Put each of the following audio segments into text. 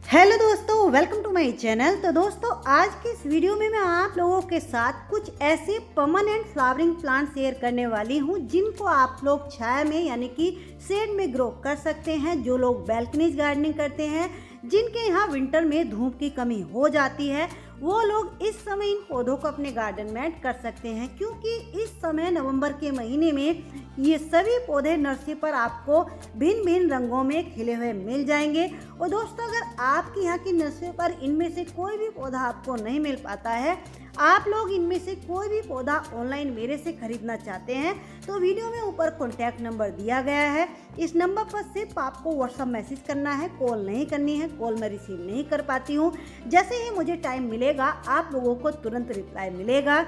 Hello दोस्तों, welcome to my channel. तो दोस्तों, आज के इस वीडियो में मैं आप लोगों के साथ कुछ ऐसे परमानेंट फ्लावरिंग प्लांट शेयर करने वाली हूं जिनको आप लोग छाया में यानी कि शेड में ग्रो कर सकते हैं। जो लोग बैल्कनीज गार्डनिंग करते हैं, जिनके यहाँ विंटर में धूप की कमी हो जाती है, वो लोग इस समय इन पौधों को अपने गार्डन में ऐड कर सकते हैं, क्योंकि इस समय नवंबर के महीने में ये सभी पौधे नर्सरी पर आपको भिन्न भिन्न रंगों में खिले हुए मिल जाएंगे। और दोस्तों, अगर आपके यहाँ की नर्सरी पर इनमें से कोई भी पौधा आपको नहीं मिल पाता है, आप लोग इनमें से कोई भी पौधा ऑनलाइन मेरे से खरीदना चाहते हैं, तो वीडियो में ऊपर कॉन्टैक्ट नंबर दिया गया है। इस नंबर पर सिर्फ आपको व्हाट्सएप मैसेज करना है, कॉल नहीं करनी है। कॉल मैं रिसीव नहीं कर पाती हूँ। जैसे ही मुझे टाइम मिलेगा आप लोगों को तुरंत रिप्लाई मिलेगा।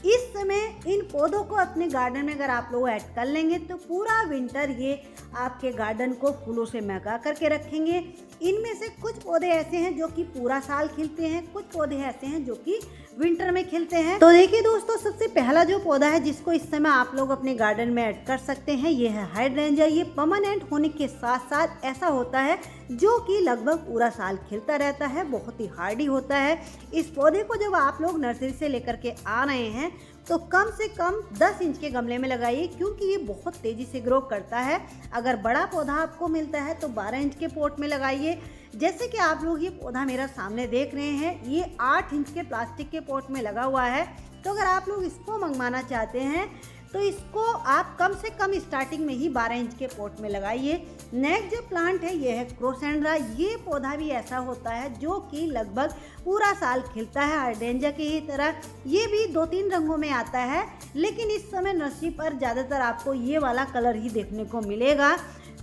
इस समय इन पौधों को अपने गार्डन में अगर आप लोग ऐड कर लेंगे तो पूरा विंटर ये आपके गार्डन को फूलों से महका करके रखेंगे। इनमें से कुछ पौधे ऐसे हैं जो कि पूरा साल खिलते हैं, कुछ पौधे ऐसे हैं जो कि विंटर में खिलते हैं। तो देखिए दोस्तों, सबसे पहला जो पौधा है जिसको इस समय आप लोग अपने गार्डन में ऐड कर सकते हैं, ये है हाइड्रेंजिया। ये परमानेंट होने के साथ साथ ऐसा होता है जो कि लगभग पूरा साल खिलता रहता है, बहुत ही हार्डी होता है। इस पौधे को जब आप लोग नर्सरी से लेकर के आ रहे हैं तो कम से कम 10 इंच के गमले में लगाइए, क्योंकि ये बहुत तेज़ी से ग्रो करता है। अगर बड़ा पौधा आपको मिलता है तो 12 इंच के पॉट में लगाइए। जैसे कि आप लोग ये पौधा मेरा सामने देख रहे हैं, ये 8 इंच के प्लास्टिक के पॉट में लगा हुआ है। तो अगर आप लोग इसको मंगवाना चाहते हैं तो इसको आप कम से कम स्टार्टिंग में ही 12 इंच के पॉट में लगाइए। नेक्स्ट जो प्लांट है ये है क्रोसेंड्रा। ये पौधा भी ऐसा होता है जो कि लगभग पूरा साल खिलता है, हाइड्रेंजिया की ही तरह। ये भी 2-3 रंगों में आता है, लेकिन इस समय नर्सरी पर ज़्यादातर आपको ये वाला कलर ही देखने को मिलेगा।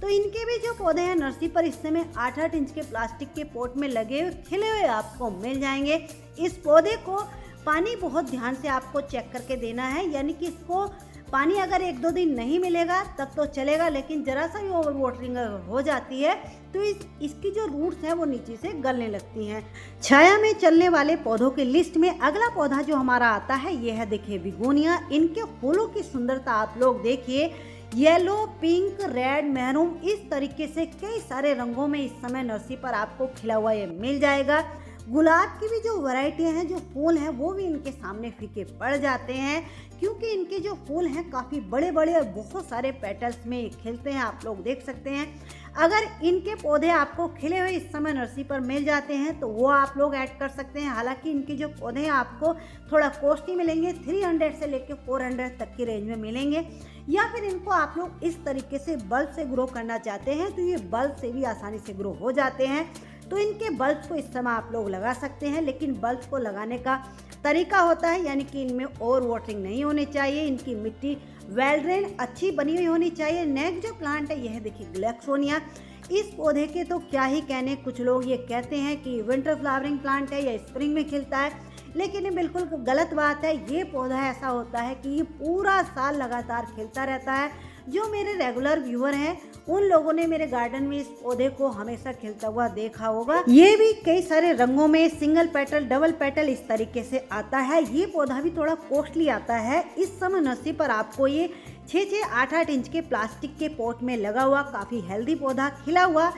तो इनके भी जो पौधे हैं नर्सरी पर इस समय 8-8 इंच के प्लास्टिक के पॉट में लगे हुए खिले हुए आपको मिल जाएंगे। इस पौधे को पानी बहुत ध्यान से आपको चेक करके देना है, यानी कि इसको पानी अगर 1-2 दिन नहीं मिलेगा तब तो चलेगा, लेकिन ज़रा सा भी ओवर वाटरिंग हो जाती है तो इसकी जो रूट्स हैं वो नीचे से गलने लगती हैं। छाया में चलने वाले पौधों की लिस्ट में अगला पौधा जो हमारा आता है ये है, देखिए, बिगोनिया। इनके फूलों की सुंदरता आप लोग देखिए, येलो, पिंक, रेड, मैरून, इस तरीके से कई सारे रंगों में इस समय नर्सरी पर आपको खिला हुआ ये मिल जाएगा। गुलाब की भी जो वैरायटियां हैं, जो फूल हैं, वो भी इनके सामने फीके पड़ जाते हैं, क्योंकि इनके जो फूल हैं काफ़ी बड़े बड़े और बहुत सारे पेटल्स में खिलते हैं, आप लोग देख सकते हैं। अगर इनके पौधे आपको खिले हुए इस समय नर्सरी पर मिल जाते हैं तो वो आप लोग ऐड कर सकते हैं। हालांकि इनके जो पौधे हैं आपको थोड़ा कॉस्टली मिलेंगे, 300 से लेकर 400 तक की रेंज में मिलेंगे। या फिर इनको आप लोग इस तरीके से बल्ब से ग्रो करना चाहते हैं तो ये बल्ब से भी आसानी से ग्रो हो जाते हैं। तो इनके बल्ब को इस समय आप लोग लगा सकते हैं, लेकिन बल्ब को लगाने का तरीका होता है, यानी कि इनमें ओवर वाटरिंग नहीं होनी चाहिए, इनकी मिट्टी वेल ड्रेन अच्छी बनी हुई होनी चाहिए। नेक्स्ट जो प्लांट है यह है, देखिए, ग्लैक्सोनिया। इस पौधे के तो क्या ही कहने, कुछ लोग ये कहते हैं कि विंटर फ्लावरिंग प्लांट है या स्प्रिंग में खिलता है, लेकिन ये बिल्कुल गलत बात है। ये पौधा ऐसा होता है कि ये पूरा साल लगातार खिलता रहता है। जो मेरे रेगुलर व्यूअर हैं उन लोगों ने मेरे गार्डन में इस पौधे को हमेशा खिलता हुआ देखा होगा। ये भी कई सारे रंगों में, सिंगल पेटल, डबल पेटल, इस तरीके से आता है। ये पौधा भी थोड़ा कॉस्टली आता है। इस समय नर्सरी पर आपको ये 6-6, 8-8 इंच के प्लास्टिक के पॉट में लगा हुआ काफ़ी हेल्दी पौधा खिला हुआ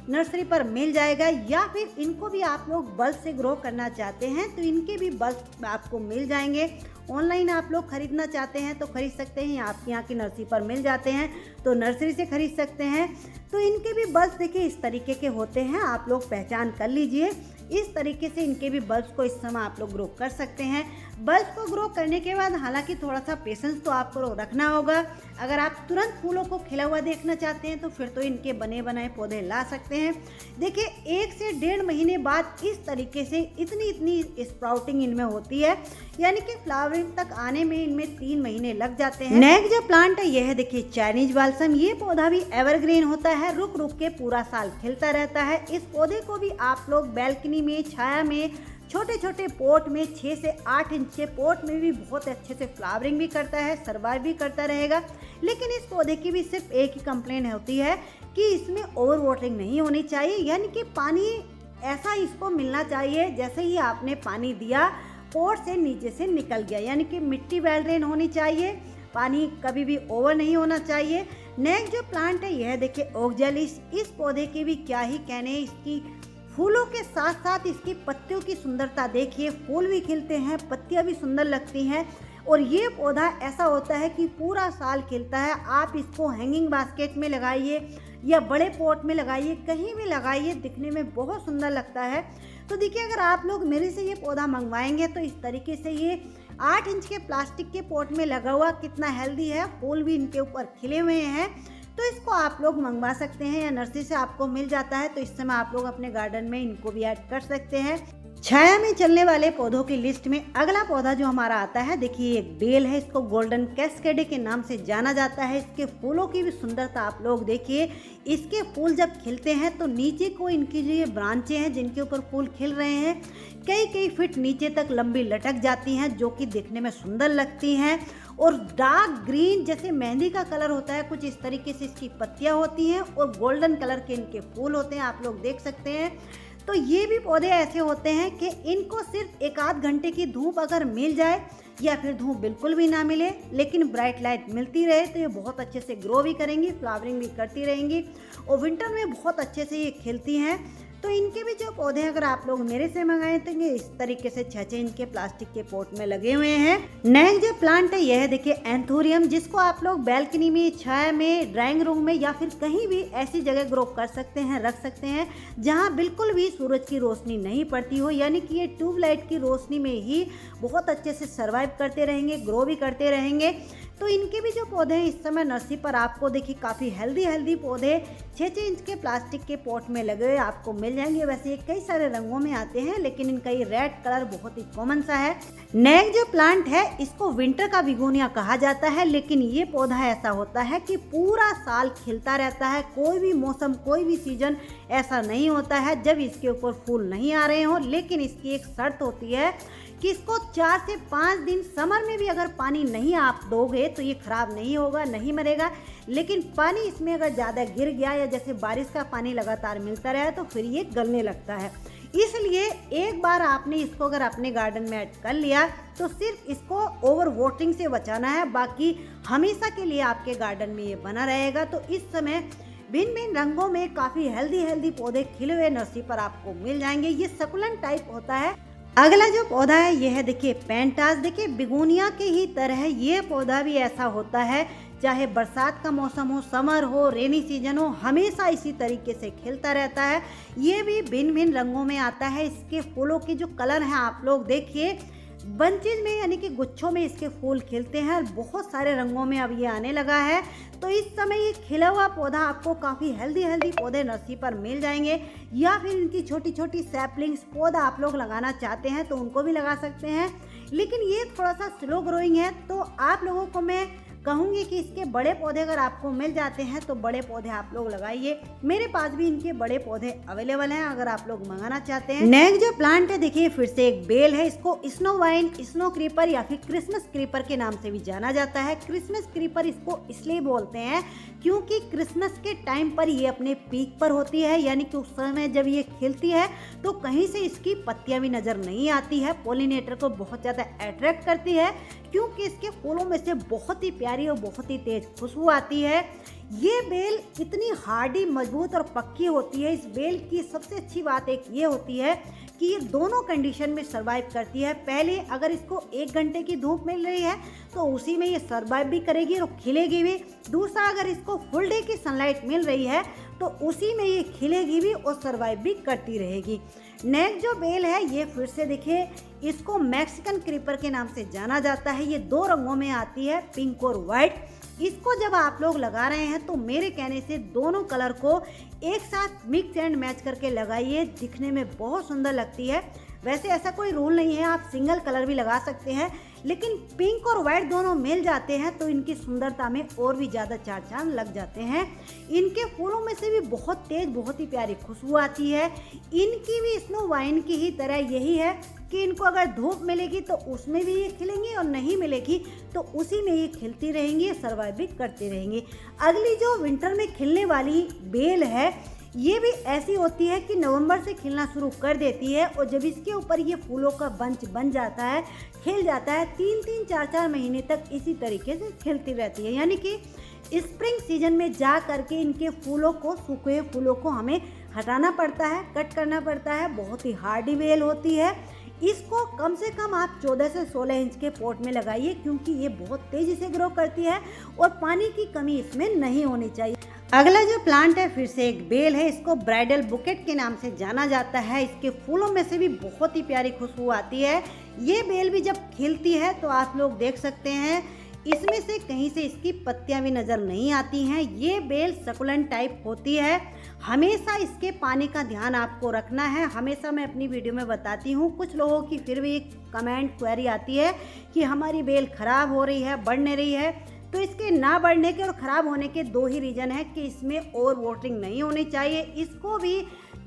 नर्सरी पर मिल जाएगा। या फिर इनको भी आप लोग बल्ब से ग्रो करना चाहते हैं तो इनके भी बल्ब आपको मिल जाएंगे। ऑनलाइन आप लोग खरीदना चाहते हैं तो खरीद सकते हैं, आपके यहाँ की नर्सरी पर मिल जाते हैं तो नर्सरी से खरीद सकते हैं। तो इनके भी बल्ब देखिए इस तरीके के होते हैं, आप लोग पहचान कर लीजिए। इस तरीके से इनके भी बल्ब को इस समय आप लोग ग्रो कर सकते हैं। बल्ब को ग्रो करने के बाद हालांकि थोड़ा सा पेशेंस तो आपको रखना होगा। अगर आप तुरंत फूलों को खिला हुआ देखना चाहते हैं तो फिर तो इनके बने बनाए पौधे ला सकते हैं। देखिए, 1 से 1.5 महीने बाद इस तरीके से इतनी स्प्राउटिंग इनमें होती है, यानी कि फ्लावरिंग तक आने में इनमें 3 महीने लग जाते हैं। नेक्स्ट जो प्लांट है यह है, देखिए, चाइनीज बाल्सम। ये पौधा भी एवरग्रीन होता है, रुक रुक के पूरा साल खिलता रहता है। इस पौधे को भी आप लोग बैल्कनी में, छाया में, छोटे छोटे पॉट में, 6 से 8 इंच के पॉट में भी बहुत अच्छे से फ्लावरिंग भी करता है, सर्वाइव भी करता रहेगा। लेकिन इस पौधे की भी सिर्फ एक ही कंप्लेंट होती है कि इसमें ओवर वाटरिंग नहीं होनी चाहिए, यानी कि पानी ऐसा इसको मिलना चाहिए जैसे ही आपने पानी दिया पॉट से नीचे से निकल गया, यानी कि मिट्टी वेल ड्रेन होनी चाहिए, पानी कभी भी ओवर नहीं होना चाहिए। नेक्स्ट जो प्लांट है यह देखिए, ओक्जेलिस। इस पौधे के भी क्या ही कहने, इसकी फूलों के साथ साथ इसकी पत्तियों की सुंदरता देखिए, फूल भी खिलते हैं, पत्तियां भी सुंदर लगती हैं और ये पौधा ऐसा होता है कि पूरा साल खिलता है। आप इसको हैंगिंग बास्केट में लगाइए या बड़े पॉट में लगाइए, कहीं भी लगाइए, दिखने में बहुत सुंदर लगता है। तो देखिए, अगर आप लोग मेरे से ये पौधा मंगवाएंगे तो इस तरीके से ये 8 इंच के प्लास्टिक के पॉट में लगा हुआ कितना हेल्दी है, फूल भी इनके ऊपर खिले हुए हैं। तो इसको आप लोग मंगवा सकते हैं या नर्सरी से आपको मिल जाता है, तो इस समय आप लोग अपने गार्डन में इनको भी ऐड कर सकते हैं। छाया में चलने वाले पौधों की लिस्ट में अगला पौधा जो हमारा आता है, देखिए एक बेल है, इसको गोल्डन कैस्केडे के नाम से जाना जाता है। इसके फूलों की भी सुंदरता आप लोग देखिए, इसके फूल जब खिलते हैं तो नीचे को इनकी जो ये ब्रांचें हैं जिनके ऊपर फूल खिल रहे हैं, कई फीट नीचे तक लंबी लटक जाती हैं, जो कि देखने में सुंदर लगती हैं। और डार्क ग्रीन जैसे मेहंदी का कलर होता है, कुछ इस तरीके से इसकी पत्तियां होती हैं और गोल्डन कलर के इनके फूल होते हैं, आप लोग देख सकते हैं। तो ये भी पौधे ऐसे होते हैं कि इनको सिर्फ 1 आध घंटे की धूप अगर मिल जाए या फिर धूप बिल्कुल भी ना मिले, लेकिन ब्राइट लाइट मिलती रहे, तो ये बहुत अच्छे से ग्रो भी करेंगी, फ्लावरिंग भी करती रहेंगी और विंटर में बहुत अच्छे से ये खिलती हैं। तो इनके भी जो पौधे अगर आप लोग मेरे से मंगाए तो ये इस तरीके से 6 इंच के प्लास्टिक के पॉट में लगे हुए हैं। नेक्स्ट जो प्लांट है यह है, देखिए एंथोरियम, जिसको आप लोग बैल्कनी में, छाया में, ड्राइंग रूम में या फिर कहीं भी ऐसी जगह ग्रो कर सकते हैं, रख सकते हैं जहां बिल्कुल भी सूरज की रोशनी नहीं पड़ती हो, यानी कि ये ट्यूबलाइट की रोशनी में ही बहुत अच्छे से सर्वाइव करते रहेंगे, ग्रो भी करते रहेंगे। तो इनके भी जो पौधे हैं इस समय नर्सरी पर आपको देखिए काफ़ी हेल्दी पौधे 6 इंच के प्लास्टिक के पॉट में लगे हुए आपको मिल जाएंगे। वैसे ये कई सारे रंगों में आते हैं, लेकिन इनका ये रेड कलर बहुत ही कॉमन सा है। नेक्स्ट जो प्लांट है इसको विंटर का बिगोनिया कहा जाता है, लेकिन ये पौधा ऐसा होता है कि पूरा साल खिलता रहता है। कोई भी मौसम, कोई भी सीजन ऐसा नहीं होता है जब इसके ऊपर फूल नहीं आ रहे हों, लेकिन इसकी एक शर्त होती है कि इसको 4 से 5 दिन समर में भी अगर पानी नहीं आप दोगे तो ये खराब नहीं होगा, नहीं मरेगा। लेकिन पानी इसमें अगर ज़्यादा गिर गया या जैसे बारिश का पानी लगातार मिलता रहा तो फिर ये गलने लगता है। इसलिए एक बार आपने इसको अगर अपने गार्डन में ऐड कर लिया तो सिर्फ इसको ओवर वाटरिंग से बचाना है, बाकी हमेशा के लिए आपके गार्डन में ये बना रहेगा। तो इस समय भिन्न रंगों में काफ़ी हेल्दी पौधे खिले हुए नर्सरी पर आपको मिल जाएंगे। ये सकुलेंट टाइप होता है। अगला जो पौधा है यह है, देखिए पेंटास। देखिए बिगोनिया के ही तरह ये पौधा भी ऐसा होता है, चाहे बरसात का मौसम हो, समर हो, रेनी सीजन हो, हमेशा इसी तरीके से खिलता रहता है। ये भी भिन्न रंगों में आता है। इसके फूलों के जो कलर हैं आप लोग देखिए, बंचेज में यानी कि गुच्छों में इसके फूल खिलते हैं और बहुत सारे रंगों में अब ये आने लगा है। तो इस समय ये खिला हुआ पौधा आपको काफ़ी हेल्दी पौधे नर्सरी पर मिल जाएंगे, या फिर इनकी छोटी सैपलिंग्स पौधा आप लोग लगाना चाहते हैं तो उनको भी लगा सकते हैं। लेकिन ये थोड़ा सा स्लो ग्रोइंग है, तो आप लोगों को मैं कहूँगी कि इसके बड़े पौधे अगर आपको मिल जाते हैं तो बड़े पौधे आप लोग लगाइए। मेरे पास भी इनके बड़े पौधे अवेलेबल हैं अगर आप लोग मंगाना चाहते हैं। नेक्स्ट जो प्लांट है देखिए फिर से एक बेल है। इसको स्नो वाइन, स्नो क्रीपर या फिर क्रिसमस क्रीपर के नाम से भी जाना जाता है। क्रिसमस क्रीपर इसको इसलिए बोलते हैं क्योंकि क्रिसमस के टाइम पर ये अपने पीक पर होती है, यानी कि उस समय जब ये खिलती है तो कहीं से इसकी पत्तियां भी नजर नहीं आती है। पॉलिनेटर को बहुत ज़्यादा अट्रैक्ट करती है क्योंकि इसके फूलों में से बहुत ही प्यारी और बहुत ही तेज खुशबू आती है। ये बेल इतनी हार्डी, मजबूत और पक्की होती है। इस बेल की सबसे अच्छी बात एक ये होती है कि ये दोनों कंडीशन में सर्वाइव करती है। पहले अगर इसको 1 घंटे की धूप मिल रही है तो उसी में ये सर्वाइव भी करेगी और खिलेगी भी। दूसरा, अगर इसको फुल डे की सनलाइट मिल रही है तो उसी में ये खिलेगी भी और सर्वाइव भी करती रहेगी। नेक्स्ट जो बेल है ये फिर से देखिए, इसको मैक्सिकन क्रीपर के नाम से जाना जाता है। ये 2 रंगों में आती है, पिंक और वाइट। इसको जब आप लोग लगा रहे हैं तो मेरे कहने से दोनों कलर को एक साथ मिक्स एंड मैच करके लगाइए, दिखने में बहुत सुंदर लगती है। वैसे ऐसा कोई रूल नहीं है, आप सिंगल कलर भी लगा सकते हैं, लेकिन पिंक और वाइट दोनों मिल जाते हैं तो इनकी सुंदरता में और भी ज़्यादा चार चांद लग जाते हैं। इनके फूलों में से भी बहुत तेज, बहुत ही प्यारी खुशबू आती है। इनकी भी स्नो वाइन की ही तरह यही है कि इनको अगर धूप मिलेगी तो उसमें भी ये खिलेंगी और नहीं मिलेगी तो उसी में ये खिलती रहेंगी, सर्वाइव भी करती रहेंगी। अगली जो विंटर में खिलने वाली बेल है ये भी ऐसी होती है कि नवंबर से खिलना शुरू कर देती है और जब इसके ऊपर ये फूलों का बंच बन जाता है, खिल जाता है, 3-3, 4-4 महीने तक इसी तरीके से खिलती रहती है। यानी कि स्प्रिंग सीजन में जा करके इनके फूलों को, सूखे फूलों को हमें हटाना पड़ता है, कट करना पड़ता है। बहुत ही हार्डी बेल होती है। इसको कम से कम आप 14 से 16 इंच के पॉट में लगाइए, क्योंकि ये बहुत तेज़ी से ग्रो करती है और पानी की कमी इसमें नहीं होनी चाहिए। अगला जो प्लांट है फिर से एक बेल है। इसको ब्राइडल बुकेट के नाम से जाना जाता है। इसके फूलों में से भी बहुत ही प्यारी खुशबू आती है। ये बेल भी जब खिलती है तो आप लोग देख सकते हैं इसमें से कहीं से इसकी पत्तियां भी नज़र नहीं आती हैं। ये बेल सकुलेंट टाइप होती है। हमेशा इसके पानी का ध्यान आपको रखना है। हमेशा मैं अपनी वीडियो में बताती हूँ। कुछ लोगों की फिर भी कमेंट क्वेरी आती है कि हमारी बेल ख़राब हो रही है, बढ़ नहीं रही है। तो इसके ना बढ़ने के और ख़राब होने के 2 ही रीज़न है कि इसमें ओवर वाटरिंग नहीं होनी चाहिए। इसको भी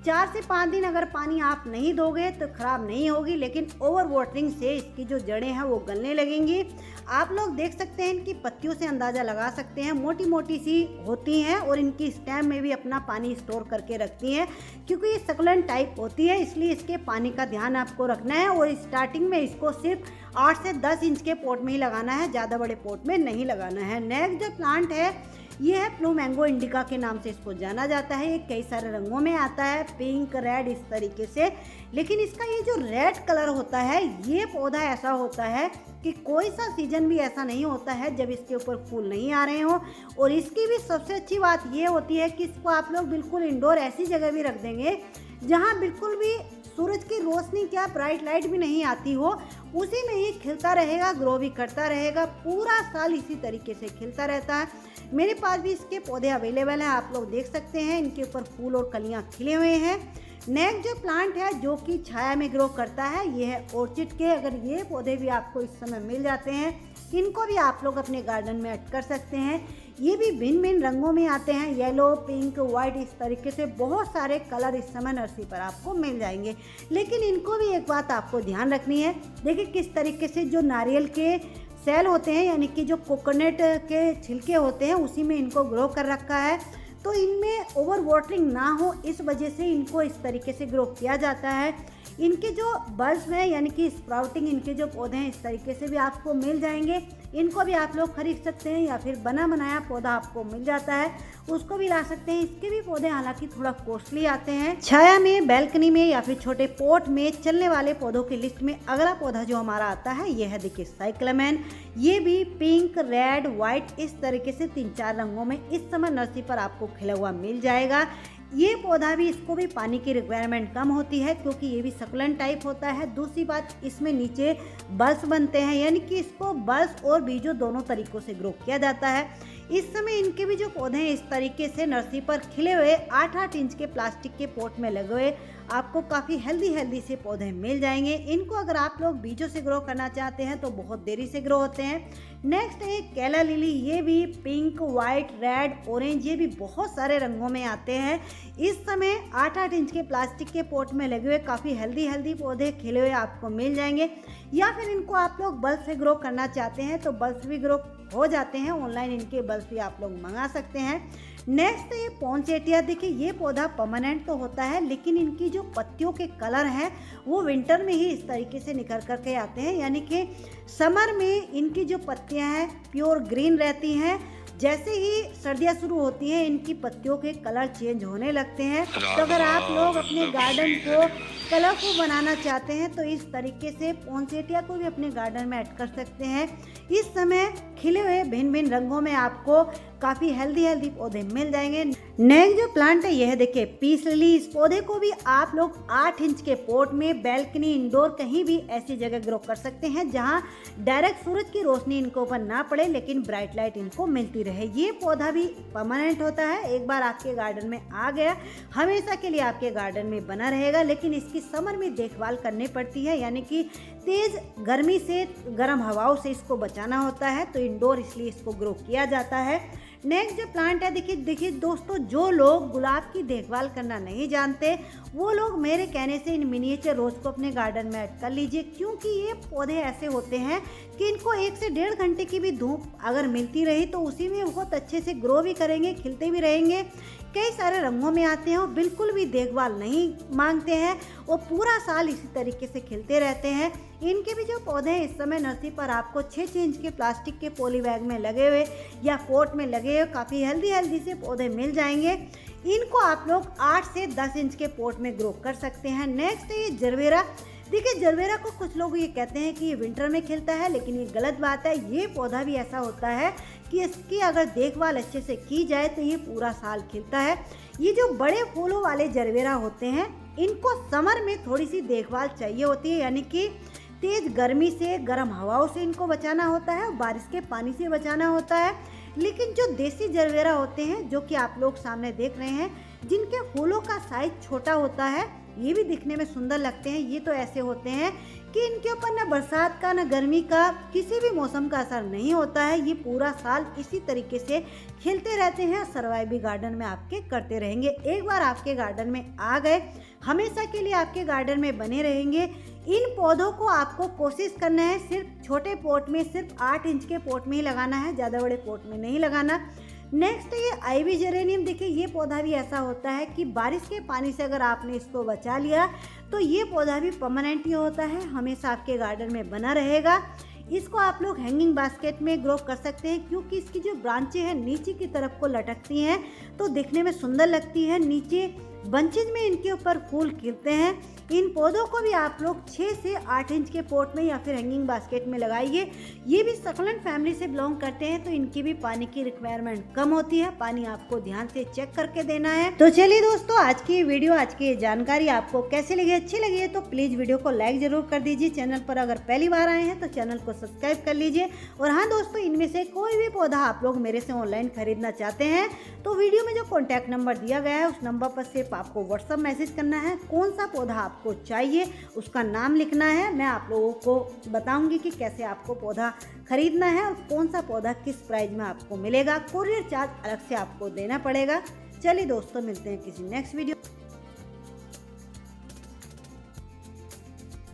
4 से 5 दिन अगर पानी आप नहीं दोगे तो ख़राब नहीं होगी, लेकिन ओवर वाटरिंग से इसकी जो जड़ें हैं वो गलने लगेंगी। आप लोग देख सकते हैं, इनकी पत्तियों से अंदाज़ा लगा सकते हैं, मोटी मोटी सी होती हैं और इनकी स्टेम में भी अपना पानी स्टोर करके रखती हैं। क्योंकि ये सकुलेंट टाइप होती है, इसलिए इसके पानी का ध्यान आपको रखना है। और स्टार्टिंग में इसको सिर्फ 8 से 10 इंच के पॉट में ही लगाना है, ज़्यादा बड़े पॉट में नहीं लगाना है। नेक्स्ट जो प्लांट है ये है फ्लूमेंगो इंडिका के नाम से इसको जाना जाता है। ये कई सारे रंगों में आता है, पिंक, रेड, इस तरीके से। लेकिन इसका ये जो रेड कलर होता है, ये पौधा ऐसा होता है कि कोई सा सीजन भी ऐसा नहीं होता है जब इसके ऊपर फूल नहीं आ रहे हों। और इसकी भी सबसे अच्छी बात ये होती है कि इसको आप लोग बिल्कुल इंडोर ऐसी जगह भी रख देंगे जहाँ बिल्कुल भी सूरज की रोशनी क्या ब्राइट लाइट भी नहीं आती हो, उसी में ये खिलता रहेगा, ग्रो भी करता रहेगा। पूरा साल इसी तरीके से खिलता रहता है। मेरे पास भी इसके पौधे अवेलेबल हैं, आप लोग देख सकते हैं। इनके ऊपर फूल और कलियां खिले हुए हैं। नेक्स्ट जो प्लांट है जो कि छाया में ग्रो करता है, ये है ऑर्चिड के। अगर ये पौधे भी आपको इस समय मिल जाते हैं, इनको भी आप लोग अपने गार्डन में ऐड कर सकते हैं। ये भी भिन्न भिन्न रंगों में आते हैं, येलो, पिंक, वाइट, इस तरीके से बहुत सारे कलर इस समय नर्सरी पर आपको मिल जाएंगे। लेकिन इनको भी एक बात आपको ध्यान रखनी है। देखिए किस तरीके से जो नारियल के सेल होते हैं, यानी कि जो कोकोनट के छिलके होते हैं, उसी में इनको ग्रो कर रखा है। तो इनमें ओवर वाटरिंग ना हो, इस वजह से इनको इस तरीके से ग्रो किया जाता है। इनके जो बल्ब हैं, यानी कि स्प्राउटिंग इनके जो पौधे हैं, इस तरीके से भी आपको मिल जाएंगे। इनको भी आप लोग खरीद सकते हैं, या फिर बना बनाया पौधा आपको मिल जाता है, उसको भी ला सकते हैं। इसके भी पौधे हालांकि थोड़ा कॉस्टली आते हैं। छाया में, बैल्कनी में या फिर छोटे पॉट में चलने वाले पौधों की लिस्ट में अगला पौधा जो हमारा आता है ये है, देखिए, साइक्लामेन। ये भी पिंक, रेड, वाइट, इस तरीके से 3-4 रंगों में इस समय नर्सरी पर आपको खिला हुआ मिल जाएगा। ये पौधा भी, इसको भी पानी की रिक्वायरमेंट कम होती है, क्योंकि ये भी सकुलेंट टाइप होता है। दूसरी बात, इसमें नीचे बल्स बनते हैं, यानी कि इसको बल्स और बीजों दोनों तरीकों से ग्रो किया जाता है। इस समय इनके भी जो पौधे हैं इस तरीके से नर्सरी पर खिले हुए 8-8 इंच के प्लास्टिक के पॉट में लगे हुए आपको काफ़ी हेल्दी से पौधे मिल जाएंगे। इनको अगर आप लोग बीजों से ग्रो करना चाहते हैं तो बहुत देरी से ग्रो होते हैं। नेक्स्ट है केला लिली। ये भी पिंक, वाइट, रेड, ऑरेंज, ये भी बहुत सारे रंगों में आते हैं। इस समय 8-8 इंच के प्लास्टिक के पॉट में लगे हुए काफ़ी हेल्दी पौधे खिले हुए आपको मिल जाएंगे। या फिर इनको आप लोग बल्ब से ग्रो करना चाहते हैं तो बल्ब भी ग्रो हो जाते हैं। ऑनलाइन इनके बल्ब भी आप लोग मंगा सकते हैं। नेक्स्ट है पॉन्सेटिया। देखिए ये पौधा परमानेंट तो होता है, लेकिन इनकी जो पत्तियों के कलर हैं वो विंटर में ही इस तरीके से निखर करके आते हैं, यानी कि समर में इनकी जो पत्तियां हैं प्योर ग्रीन रहती हैं। जैसे ही सर्दियाँ शुरू होती हैं इनकी पत्तियों के कलर चेंज होने लगते हैं। तो अगर आप लोग अपने गार्डन को कलरफुल बनाना चाहते हैं तो इस तरीके से पॉन्सेटिया को भी अपने गार्डन में ऐड कर सकते हैं। इस समय खिले हुए भिन्न रंगों में आपको काफ़ी हेल्दी पौधे मिल जाएंगे। नेक्स्ट जो प्लांट है यह है, देखिए, पीस लिली। इस पौधे को भी आप लोग 8 इंच के पॉट में, बैल्कनी, इंडोर, कहीं भी ऐसी जगह ग्रो कर सकते हैं जहां डायरेक्ट सूरज की रोशनी इनको ऊपर ना पड़े, लेकिन ब्राइट लाइट इनको मिलती रहे। ये पौधा भी परमानेंट होता है। एक बार आपके गार्डन में आ गया, हमेशा के लिए आपके गार्डन में बना रहेगा। लेकिन इसकी समर में देखभाल करनी पड़ती है, यानी कि तेज़ गर्मी से, गर्म हवाओं से इसको बचाना होता है। तो इंडोर इसलिए इसको ग्रो किया जाता है। नेक्स्ट जो प्लांट है, देखिए दोस्तों, जो लोग गुलाब की देखभाल करना नहीं जानते वो लोग मेरे कहने से इन मिनिएचर रोज को अपने गार्डन में ऐड कर लीजिए, क्योंकि ये पौधे ऐसे होते हैं कि इनको 1 से 1.5 घंटे की भी धूप अगर मिलती रही तो उसी में बहुत अच्छे से ग्रो भी करेंगे, खिलते भी रहेंगे। कई सारे रंगों में आते हैं और बिल्कुल भी देखभाल नहीं मांगते हैं और पूरा साल इसी तरीके से खिलते रहते हैं। इनके भी जो पौधे हैं इस समय नर्सरी पर आपको 6-6 इंच के प्लास्टिक के पॉली बैग में लगे हुए या पॉट में लगे हुए काफ़ी हेल्दी से पौधे मिल जाएंगे। इनको आप लोग 8 से 10 इंच के पॉट में ग्रो कर सकते हैं। नेक्स्ट है ये जरबेरा। देखिए जरबेरा को कुछ लोग ये कहते हैं कि ये विंटर में खिलता है, लेकिन ये गलत बात है। ये पौधा भी ऐसा होता है कि इसकी अगर देखभाल अच्छे से की जाए तो ये पूरा साल खिलता है। ये जो बड़े फूलों वाले जरबेरा होते हैं इनको समर में थोड़ी सी देखभाल चाहिए होती है, यानी कि तेज गर्मी से, गर्म हवाओं से इनको बचाना होता है और बारिश के पानी से बचाना होता है। लेकिन जो देसी जरबेरा होते हैं जो कि आप लोग सामने देख रहे हैं, जिनके फूलों का साइज छोटा होता है, ये भी दिखने में सुंदर लगते हैं। ये तो ऐसे होते हैं कि इनके ऊपर ना बरसात का ना गर्मी का किसी भी मौसम का असर नहीं होता है। ये पूरा साल इसी तरीके से खिलते रहते हैं, सर्वाइव भी गार्डन में आपके करते रहेंगे। एक बार आपके गार्डन में आ गए हमेशा के लिए आपके गार्डन में बने रहेंगे। इन पौधों को आपको कोशिश करना है सिर्फ छोटे पॉट में, सिर्फ 8 इंच के पॉट में ही लगाना है, ज़्यादा बड़े पॉट में नहीं लगाना। नेक्स्ट ये आईवी जेरेनियम। देखिए ये पौधा भी ऐसा होता है कि बारिश के पानी से अगर आपने इसको बचा लिया तो ये पौधा भी परमानेंट ही होता है, हमेशा आपके गार्डन में बना रहेगा। इसको आप लोग हैंगिंग बास्केट में ग्रो कर सकते हैं क्योंकि इसकी जो ब्रांचें हैं नीचे की तरफ को लटकती हैं तो दिखने में सुंदर लगती है। नीचे बंचेज में इनके ऊपर फूल खिलते हैं। इन पौधों को भी आप लोग 6 से 8 इंच के पॉट में या फिर हैंगिंग बास्केट में लगाइए। ये भी सकलेंट फैमिली से बिलोंग करते हैं तो इनकी भी पानी की रिक्वायरमेंट कम होती है। पानी आपको ध्यान से चेक करके देना है। तो चलिए दोस्तों, आज की वीडियो, आज की जानकारी आपको कैसी लगी? अच्छी लगी है तो प्लीज वीडियो को लाइक जरूर कर दीजिए। चैनल पर अगर पहली बार आए हैं तो चैनल को सब्सक्राइब कर लीजिए। और हाँ दोस्तों, इनमें से कोई भी पौधा आप लोग मेरे से ऑनलाइन खरीदना चाहते हैं तो वीडियो में जो कॉन्टैक्ट नंबर दिया गया है उस नंबर पर सिर्फ आपको व्हाट्सअप मैसेज करना है। कौन सा पौधा आपको चाहिए उसका नाम लिखना है। मैं आप लोगों को बताऊंगी कि कैसे आपको पौधा खरीदना है और कौन सा पौधा किस प्राइस में आपको मिलेगा। कोरियर चार्ज अलग से आपको देना पड़ेगा। चलिए दोस्तों, मिलते हैं किसी नेक्स्ट वीडियो।